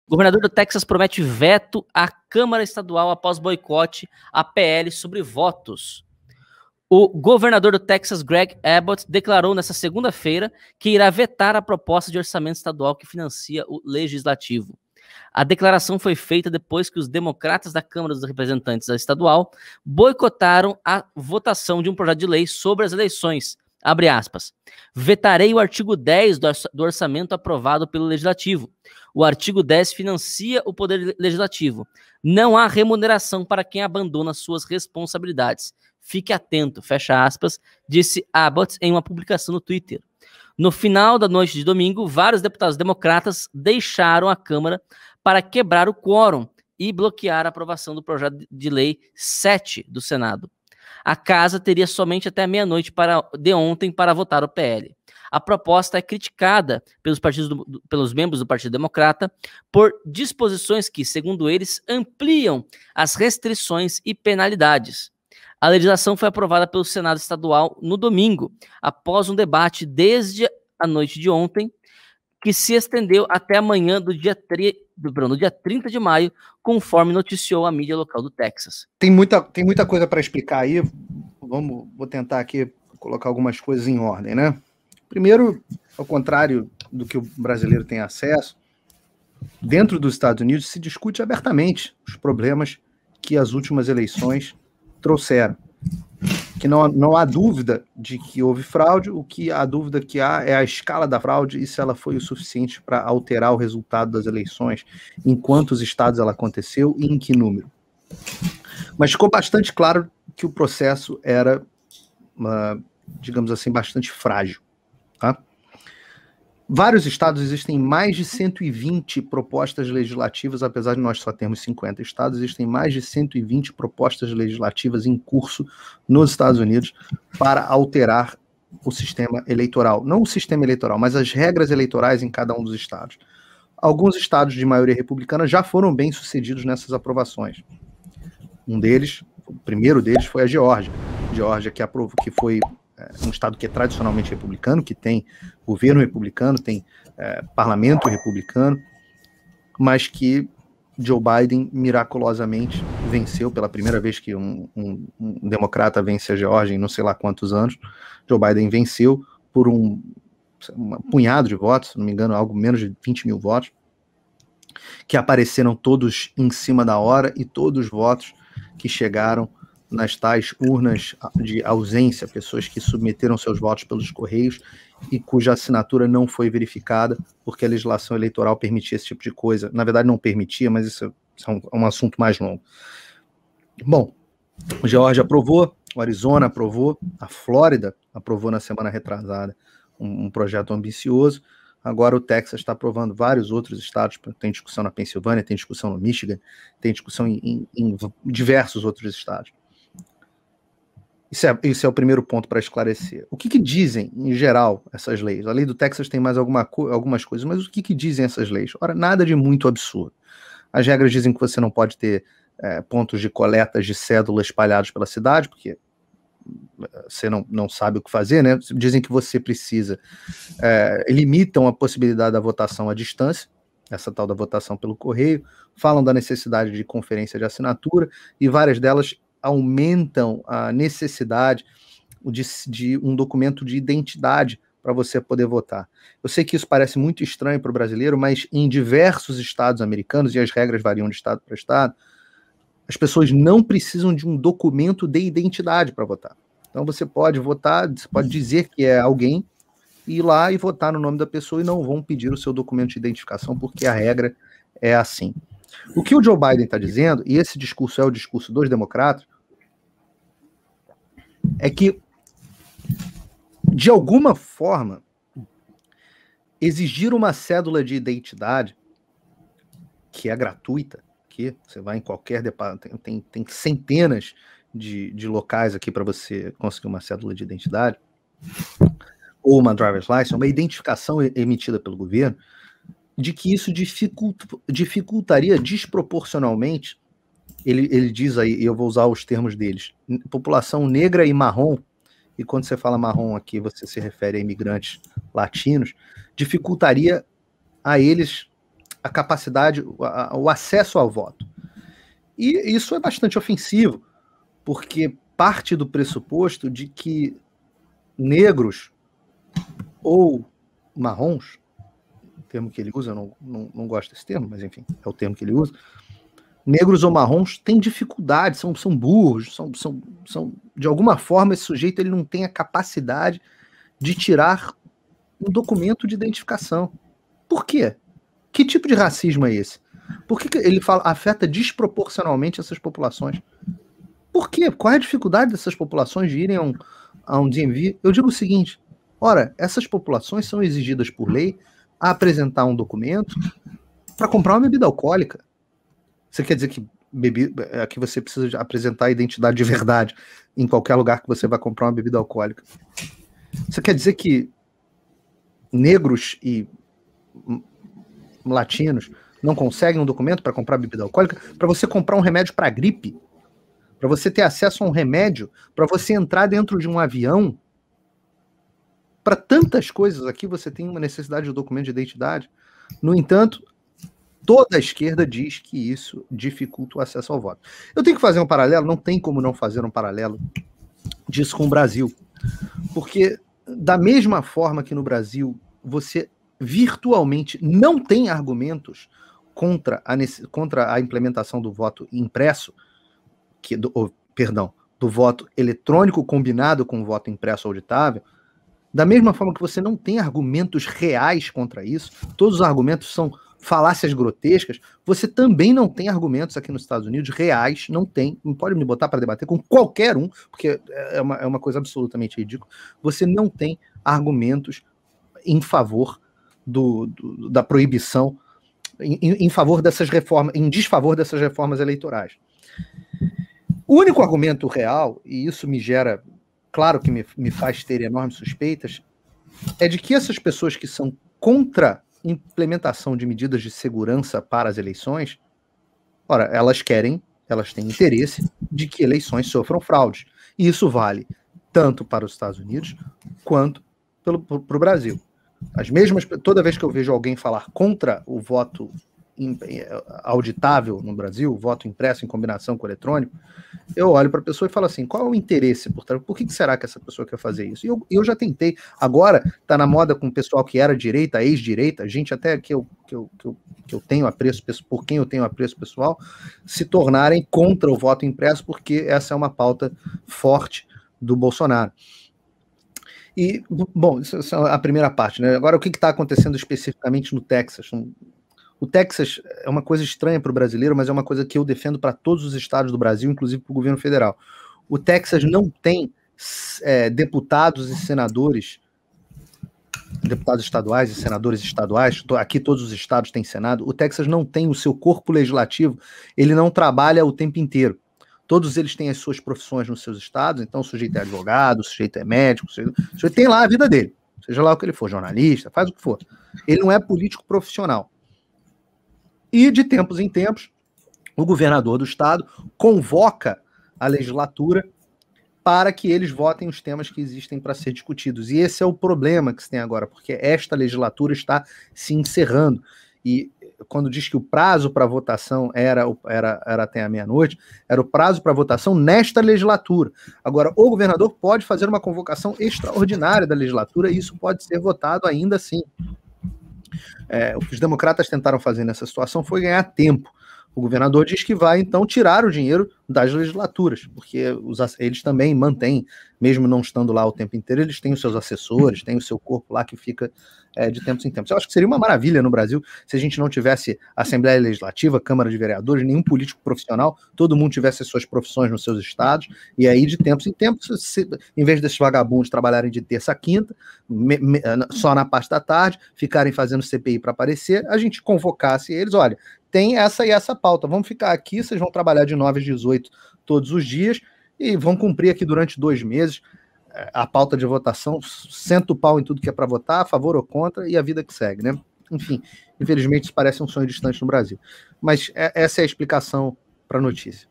Governador do Texas promete veto à Câmara Estadual após boicote à PL sobre votos. O governador do Texas, Greg Abbott, declarou nesta segunda-feira que irá vetar a proposta de orçamento estadual que financia o legislativo. A declaração foi feita depois que os democratas da Câmara dos Representantes estadual boicotaram a votação de um projeto de lei sobre as eleições. Abre aspas. Vetarei o artigo 10 do orçamento aprovado pelo Legislativo. O artigo 10 financia o Poder Legislativo. Não há remuneração para quem abandona suas responsabilidades. Fique atento, fecha aspas, disse Abbott em uma publicação no Twitter. No final da noite de domingo, vários deputados democratas deixaram a Câmara para quebrar o quórum e bloquear a aprovação do projeto de lei 7 do Senado. A casa teria somente até meia-noite de ontem para votar o PL. A proposta é criticada pelos membros do Partido Democrata por disposições que, segundo eles, ampliam as restrições e penalidades. A legislação foi aprovada pelo Senado Estadual no domingo, após um debate desde a noite de ontem, que se estendeu até amanhã do dia 30 de maio, conforme noticiou a mídia local do Texas. Tem muita coisa para explicar aí. Vou tentar aqui colocar algumas coisas em ordem, né? Primeiro, ao contrário do que o brasileiro tem acesso, dentro dos Estados Unidos se discute abertamente os problemas que as últimas eleições trouxeram. Que não há dúvida de que houve fraude, a dúvida que há é a escala da fraude e se ela foi o suficiente para alterar o resultado das eleições, em quantos estados ela aconteceu e em que número. Mas ficou bastante claro que o processo era, digamos assim, bastante frágil. Tá? Vários estados, existem mais de 120 propostas legislativas, apesar de nós só termos 50 estados, existem mais de 120 propostas legislativas em curso nos Estados Unidos para alterar o sistema eleitoral. Não o sistema eleitoral, mas as regras eleitorais em cada um dos estados. Alguns estados de maioria republicana já foram bem sucedidos nessas aprovações. O primeiro deles foi a Geórgia. Geórgia que foi um estado que é tradicionalmente republicano, que tem governo republicano, tem parlamento republicano, mas que Joe Biden miraculosamente venceu pela primeira vez que um democrata vence a Geórgia em não sei lá quantos anos. Joe Biden venceu por um punhado de votos, se não me engano, algo menos de 20 mil votos, que apareceram todos em cima da hora e todos os votos que chegaram nas tais urnas de ausência, pessoas que submeteram seus votos pelos correios e cuja assinatura não foi verificada, porque a legislação eleitoral permitia esse tipo de coisa. Na verdade, não permitia, mas isso é um assunto mais longo. Bom, a Geórgia aprovou, o Arizona aprovou, a Flórida aprovou na semana retrasada um projeto ambicioso. Agora o Texas está aprovando vários outros estados, tem discussão na Pensilvânia, tem discussão no Michigan, tem discussão em diversos outros estados. Isso é o primeiro ponto para esclarecer. O que dizem, em geral, essas leis? A lei do Texas tem mais algumas coisas, mas o que dizem essas leis? Ora, nada de muito absurdo. As regras dizem que você não pode ter pontos de coletas de cédula espalhados pela cidade, porque você não sabe o que fazer, né? Dizem que você precisa... limitam a possibilidade da votação à distância, essa tal da votação pelo correio, falam da necessidade de conferência de assinatura, e várias delas aumentam a necessidade de um documento de identidade para você poder votar. Eu sei que isso parece muito estranho para o brasileiro, mas em diversos estados americanos, e as regras variam de estado para estado, as pessoas não precisam de um documento de identidade para votar. Então você pode votar, você pode dizer que é alguém, ir lá e votar no nome da pessoa e não vão pedir o seu documento de identificação, porque a regra é assim. O que o Joe Biden está dizendo, e esse discurso é o discurso dos democratas, é que, de alguma forma, exigir uma cédula de identidade, que é gratuita, que você vai em qualquer departamento, tem centenas de locais aqui para você conseguir uma cédula de identidade, ou uma driver's license, uma identificação emitida pelo governo, de que isso dificultaria desproporcionalmente. Ele diz aí, e eu vou usar os termos deles, população negra e marrom, e quando você fala marrom aqui, você se refere a imigrantes latinos, dificultaria a eles a capacidade, o acesso ao voto. E isso é bastante ofensivo, porque parte do pressuposto de que negros ou marrons, o termo que ele usa, eu não gosto desse termo, mas enfim, é o termo que ele usa, negros ou marrons têm dificuldade, são burros, são de alguma forma esse sujeito ele não tem a capacidade de tirar um documento de identificação. Por quê? Que tipo de racismo é esse? Por que ele fala afeta desproporcionalmente essas populações? Por quê? Qual é a dificuldade dessas populações de irem a um DMV? Eu digo o seguinte, ora, essas populações são exigidas por lei a apresentar um documento para comprar uma bebida alcoólica. Você quer dizer que aqui você precisa apresentar a identidade de verdade em qualquer lugar que você vai comprar uma bebida alcoólica? Você quer dizer que negros e latinos não conseguem um documento para comprar bebida alcoólica? Para você comprar um remédio para gripe? Para você ter acesso a um remédio? Para você entrar dentro de um avião? Para tantas coisas aqui você tem uma necessidade de documento de identidade. No entanto, toda a esquerda diz que isso dificulta o acesso ao voto. Eu tenho que fazer um paralelo, não tem como não fazer um paralelo disso com o Brasil. Porque da mesma forma que no Brasil você virtualmente não tem argumentos contra a implementação do voto impresso, do voto eletrônico combinado com o voto impresso auditável, da mesma forma que você não tem argumentos reais contra isso, todos os argumentos são falácias grotescas, você também não tem argumentos aqui nos Estados Unidos reais, não pode me botar para debater com qualquer um, porque é uma coisa absolutamente ridícula, você não tem argumentos em favor da proibição, em favor dessas reformas, em desfavor dessas reformas eleitorais. O único argumento real, e isso me gera, claro que me faz ter enormes suspeitas, é de que essas pessoas que são contra implementação de medidas de segurança para as eleições, ora, elas têm interesse de que eleições sofram fraudes. E isso vale tanto para os Estados Unidos quanto para o Brasil. Toda vez que eu vejo alguém falar contra o voto auditável no Brasil, o voto impresso em combinação com o eletrônico, eu olho para a pessoa e falo assim, qual é o interesse por trás? Por que será que essa pessoa quer fazer isso? E eu já tentei, agora está na moda com o pessoal que era direita, ex-direita, gente até que eu tenho apreço, por quem eu tenho apreço pessoal, se tornarem contra o voto impresso, porque essa é uma pauta forte do Bolsonaro. E, bom, isso é a primeira parte, né? Agora, o que está acontecendo especificamente no Texas? O Texas é uma coisa estranha para o brasileiro, mas é uma coisa que eu defendo para todos os estados do Brasil, inclusive para o governo federal. O Texas não tem deputados e senadores, deputados estaduais e senadores estaduais, aqui todos os estados têm senado, o Texas não tem o seu corpo legislativo, ele não trabalha o tempo inteiro. Todos eles têm as suas profissões nos seus estados, então o sujeito é advogado, o sujeito é médico, o sujeito tem lá a vida dele, seja lá o que ele for, jornalista, faz o que for. Ele não é político profissional. E, de tempos em tempos, o governador do estado convoca a legislatura para que eles votem os temas que existem para ser discutidos. E esse é o problema que se tem agora, porque esta legislatura está se encerrando. E quando diz que o prazo para votação era até a meia-noite, era o prazo para votação nesta legislatura. Agora, o governador pode fazer uma convocação extraordinária da legislatura e isso pode ser votado ainda assim. O que os democratas tentaram fazer nessa situação foi ganhar tempo. O governador diz que vai, então, tirar o dinheiro das legislaturas, porque eles também mantêm, mesmo não estando lá o tempo inteiro, eles têm os seus assessores, têm o seu corpo lá que fica de tempos em tempos. Eu acho que seria uma maravilha no Brasil se a gente não tivesse Assembleia Legislativa, Câmara de Vereadores, nenhum político profissional, todo mundo tivesse as suas profissões nos seus estados, e aí, de tempos em tempos, em vez desses vagabundos trabalharem de terça a quinta, só na parte da tarde, ficarem fazendo CPI para aparecer, a gente convocasse eles, olha, tem essa e essa pauta, vamos ficar aqui, vocês vão trabalhar de 9 às 18 todos os dias e vão cumprir aqui durante 2 meses a pauta de votação, senta o pau em tudo que é para votar, a favor ou contra, e a vida que segue, né? Enfim, infelizmente isso parece um sonho distante no Brasil. Mas essa é a explicação para a notícia.